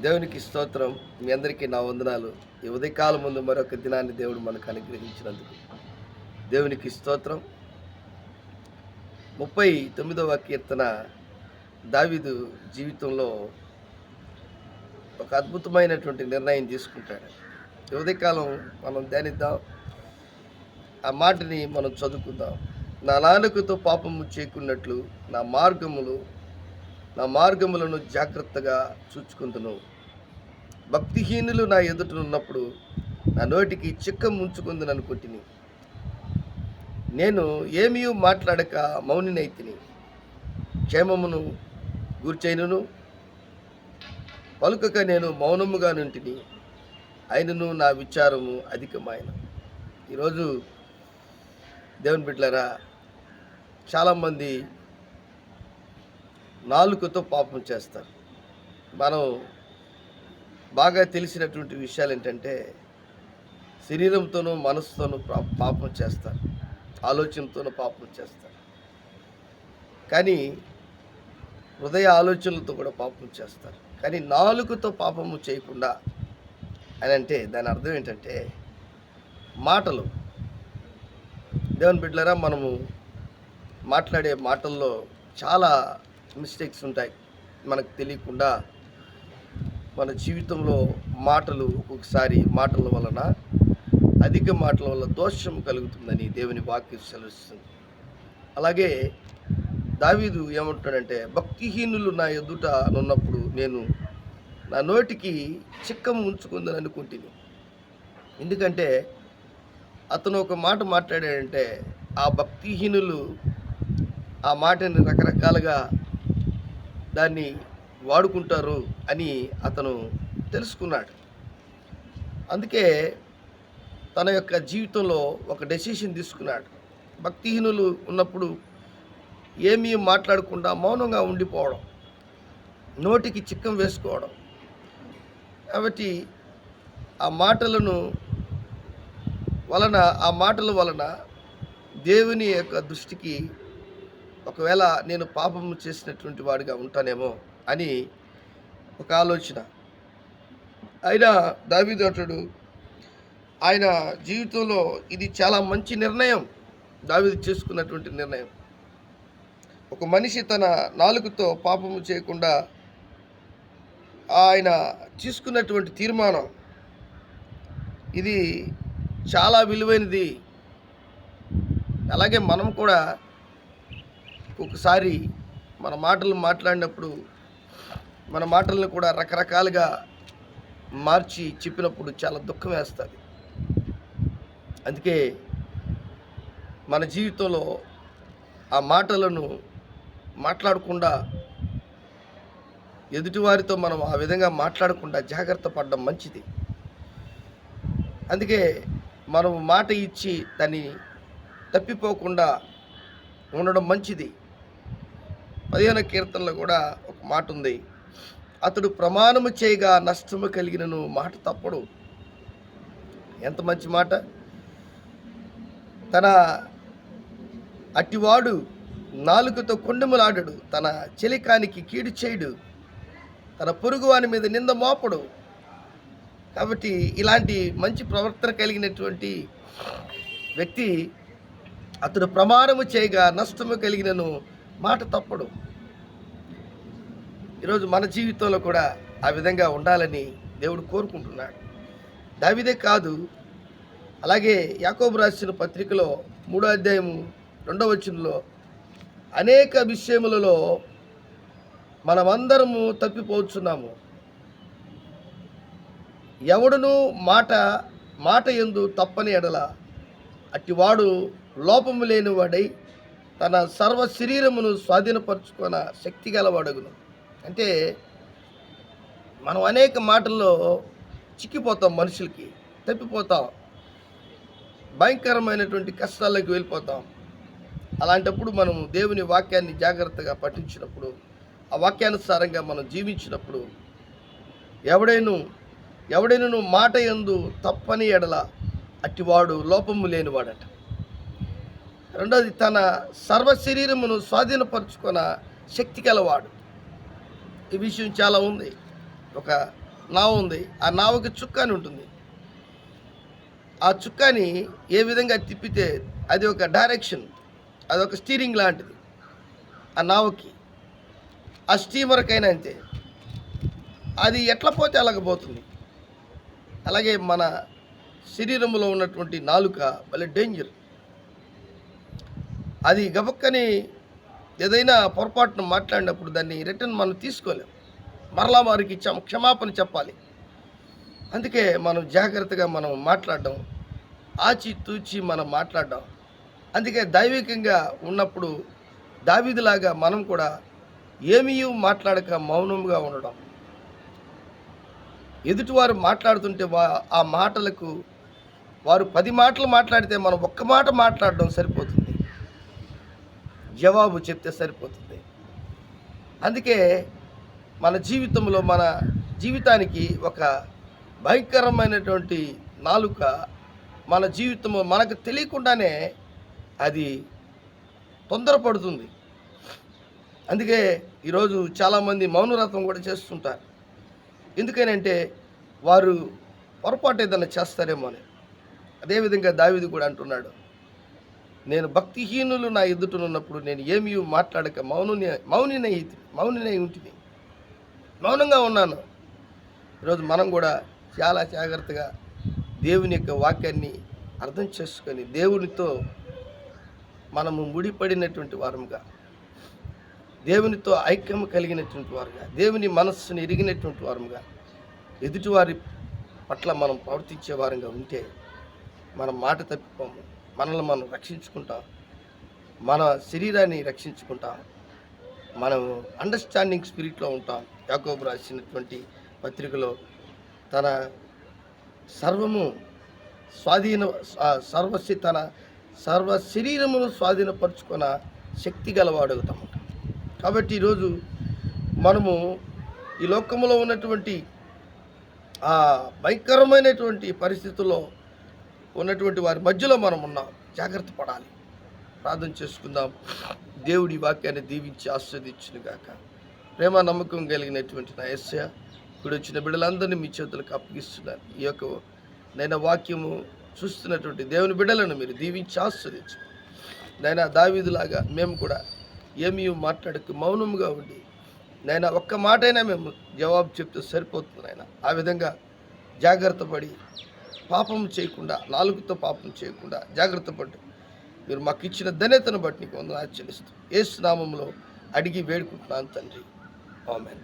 దేవునికి స్తోత్రం. మీ అందరికీ నా వందనాలు. ఈ ఉదయకాలం ముందు మరొక దినాన్ని దేవుడు మనకు అనుగ్రహించినందుకు దేవునికి స్తోత్రం. 39వ కీర్తన దావీదు జీవితంలో ఒక అద్భుతమైనటువంటి నిర్ణయం తీసుకుంటాడు. ఈ ఉదయకాలం మనం ధ్యానిద్దాం. ఆ మాటని మనం చదువుకుందాం. నా నాలుకతో పాపము చేయకున్నట్లు నా మార్గములను జాగ్రత్తగా చూచుకుందును. భక్తిహీనులు నా ఎదుటనున్నప్పుడు నా నోటికి చిక్కం ఉంచుకుందుననుకుంటుని. నేను ఏమీ మాట్లాడక మౌనినైతిని. క్షేమమును గూర్చైనను పలుకక నేను మౌనముగా నుంటిని. అయినను నా విచారము అధికమైన. ఈరోజు దేవుని బిడ్డలారా, చాలామంది నాలుకతో పాపం చేస్తారు. మనం బాగా తెలిసినటువంటి విషయాలు ఏంటంటే, శరీరంతోనూ మనసుతోనూ పాపం చేస్తారు, ఆలోచనతోనూ పాపం చేస్తారు. కానీ హృదయ ఆలోచనలతో కూడా పాపం చేస్తారు. కానీ నాలుకతో పాపము చేయకుండా అని అంటే దాని అర్థం ఏంటంటే మాటలు. దేవుని బిడ్డలారా, మనము మాట్లాడే మాటల్లో చాలా మిస్టేక్స్ ఉంటాయి. మనకు తెలియకుండా మన జీవితంలో మాటలు ఒక్కొక్కసారి మాటల వలన అధిక మాటల వల్ల దోషం కలుగుతుందని దేవుని వాక్యం సెలవిస్తుంది. అలాగే దావీదు ఏమంటాడంటే, భక్తిహీనులు నా ఎదుట నున్నప్పుడు నేను నా నోటికి చిక్కం ఉంచుకుందని అనుకుంటుని. ఎందుకంటే అతను ఒక మాట మాట్లాడాడంటే ఆ భక్తిహీనులు ఆ మాటని రకరకాలుగా దాన్ని వాడుకుంటారు అని అతను తెలుసుకున్నాడు. అందుకే తన యొక్క జీవితంలో ఒక డెసిషన్ తీసుకున్నాడు. భక్తిహీనులు ఉన్నప్పుడు ఏమీ మాట్లాడకుండా మౌనంగా ఉండిపోవడం, నోటికి చిక్కం వేసుకోవడం. కాబట్టి ఆ మాటల వలన దేవుని యొక్క దృష్టికి ఒకవేళ నేను పాపము చేసినటువంటి వాడిగా ఉంటానేమో అని ఒక ఆలోచన. అయినా దావీదు అంటాడు, ఆయన జీవితంలో ఇది చాలా మంచి నిర్ణయం, దావీదు చేసుకున్నటువంటి నిర్ణయం. ఒక మనిషి తన నాలుకతో పాపము చేయకుండా ఆయన తీసుకున్నటువంటి తీర్మానం ఇది చాలా విలువైనది. అలాగే మనం కూడా ఒకసారి మన మాటలు మాట్లాడినప్పుడు మన మాటలను కూడా రకరకాలుగా మార్చి చెప్పినప్పుడు చాలా దుఃఖం వేస్తుంది. అందుకే మన జీవితంలో ఆ మాటలను మాట్లాడకుండా, ఎదుటివారితో మనం ఆ విధంగా మాట్లాడకుండా జాగ్రత్త పడడం మంచిది. అందుకే మనం మాట ఇచ్చి దాన్ని తప్పిపోకుండా ఉండడం మంచిది. 15వ కీర్తనలో కూడా ఒక మాట ఉంది, అతడు ప్రమాణము చేయగా నష్టము కలిగినను మాట తప్పడు. ఎంత మంచి మాట! తన అట్టివాడు నాలుకతో కొండెములాడడు, తన చెలికానికి కీడు చేయడు, తన పొరుగువాని మీద నింద మోపడు. కాబట్టి ఇలాంటి మంచి ప్రవర్తన కలిగినటువంటి వ్యక్తి అతడు ప్రమాణము చేయగా నష్టము కలిగినను మాట తప్పడు. ఈరోజు మన జీవితంలో కూడా ఆ విధంగా ఉండాలని దేవుడు కోరుకుంటున్నాడు. దావీదే కాదు, అలాగే యాకోబు రాసిన పత్రికలో 3వ అధ్యాయము 2వ వచనంలో అనేక విషయములలో మనమందరము తప్పిపోతున్నాము. ఎవడును మాట యందు తప్పని ఎడల అట్టివాడు లోపము లేనివాడై తన సర్వ శరీరమును స్వాధీనపరచుకున్న శక్తి గలవాడగును. అంటే మనం అనేక మాటల్లో చిక్కిపోతాం, మనుషులకి తప్పిపోతాం, భయంకరమైనటువంటి కష్టాల్లోకి వెళ్ళిపోతాం. అలాంటప్పుడు మనం దేవుని వాక్యాన్ని జాగ్రత్తగా పఠించినప్పుడు, ఆ వాక్యానుసారంగా మనం జీవించినప్పుడు ఎవడైనను మాట యందు తప్పని ఎడల అట్టివాడు లోపము లేనివాడట. రెండోది, తన సర్వ శరీరమును స్వాధీనపరుచుకున్న శక్తి గలవాడు. ఈ విషయం చాలా ఉంది. ఒక నావ ఉంది. ఆ నావకి చుక్కాని ఉంటుంది. ఆ చుక్కాని ఏ విధంగా తిప్పితే అది ఒక డైరెక్షన్, అదొక స్టీరింగ్ లాంటిది ఆ నావకి. ఆ స్టీమర్కైనా అంతే. అది ఎట్లా పోతే అలాగ పోతుంది. అలాగే మన శరీరంలో ఉన్నటువంటి నాలుక భలే డేంజర్. అది గబక్కని ఏదైనా పొరపాటున మాట్లాడినప్పుడు దాన్ని రిటర్న్ మనం తీసుకోలేం. మరలా వారికి క్షమాపణ చెప్పాలి. అందుకే మనం జాగ్రత్తగా మనం మాట్లాడడం, ఆచితూచి మనం మాట్లాడడం. అందుకే దైవికంగా ఉన్నప్పుడు దావీదులాగా మనం కూడా ఏమీ మాట్లాడక మౌనంగా ఉండడం. ఎదుటివారు మాట్లాడుతుంటే ఆ మాటలకు వారు 10 మాటలు మాట్లాడితే మనం ఒక్క మాట మాట్లాడడం సరిపోతుంది. జవాబు చెప్తే సరిపోతుంది. అందుకే మన జీవితంలో మన జీవితానికి ఒక భయంకరమైనటువంటి నాలుక మన జీవితంలో మనకు తెలియకుండానే అది తొందరపడుతుంది. అందుకే ఈరోజు చాలామంది మౌనవ్రతం కూడా చేస్తుంటారు. ఎందుకనంటే వారు పొరపాటు ఏదైనా చేస్తారేమో అని. అదేవిధంగా దావీదు కూడా అంటున్నాడు, నేను భక్తిహీనులు నా ఎదుటనున్నప్పుడు నేను ఏమీ మాట్లాడక మౌనినై ఉంటుంది. మౌనంగా ఉన్నాను. ఈరోజు మనం కూడా చాలా జాగ్రత్తగా దేవుని యొక్క వాక్యాన్ని అర్థం చేసుకొని దేవునితో మనము ముడిపడినటువంటి వారముగా, దేవునితో ఐక్యము కలిగినటువంటి వారుగా, దేవుని మనస్సును ఎరిగినటువంటి వారముగా, ఎదుటివారి పట్ల మనం ప్రవర్తించే వారంగా ఉంటే మనం మాట తప్పిపోము. మనల్ని మనం రక్షించుకుంటాం, మన శరీరాన్ని రక్షించుకుంటాం, మనం అండర్స్టాండింగ్ స్పిరిట్లో ఉంటాం. యాకోబు రాసినటువంటి పత్రికలో తన సర్వము తన సర్వ శరీరమును స్వాధీనపరుచుకున్న శక్తి గలవాడవుతాం. కాబట్టి ఈరోజు మనము ఈ లోకంలో ఉన్నటువంటి ఆ భయంకరమైనటువంటి పరిస్థితుల్లో ఉన్నటువంటి వారి మధ్యలో మనం ఉన్నాం. జాగ్రత్త పడాలి. ప్రార్థన చేసుకుందాం. దేవుడి వాక్యాన్ని దీవించి ఆస్వాదించును గాక. ప్రేమ నమ్మకం కలిగినటువంటి నా యేసయ్య, ఇప్పుడు వచ్చిన బిడ్డలందరినీ మీ చేతులకు అప్పగిస్తున్నాను. ఈ యొక్క నైనా వాక్యము చూస్తున్నటువంటి దేవుని బిడ్డలను మీరు దీవించి ఆస్వాదించు. నైనా దావీదులాగా మేము కూడా ఏమీ మాట్లాడక మౌనంగా ఉండి నైనా ఒక్క మాటైనా మేము జవాబు చెప్తే సరిపోతుంది నాయన. ఆ విధంగా జాగ్రత్త పడి పాపం చేయకుండా, నాలుగుతో పాపం చేయకుండా జాగ్రత్త పడి మీరు మాకు ఇచ్చిన ధన్యతను బట్టి నీకు వందనాలు చెల్లిస్తూ యేసు నామములో అడిగి వేడుకుంటున్నాను తండ్రి. ఆమేన్.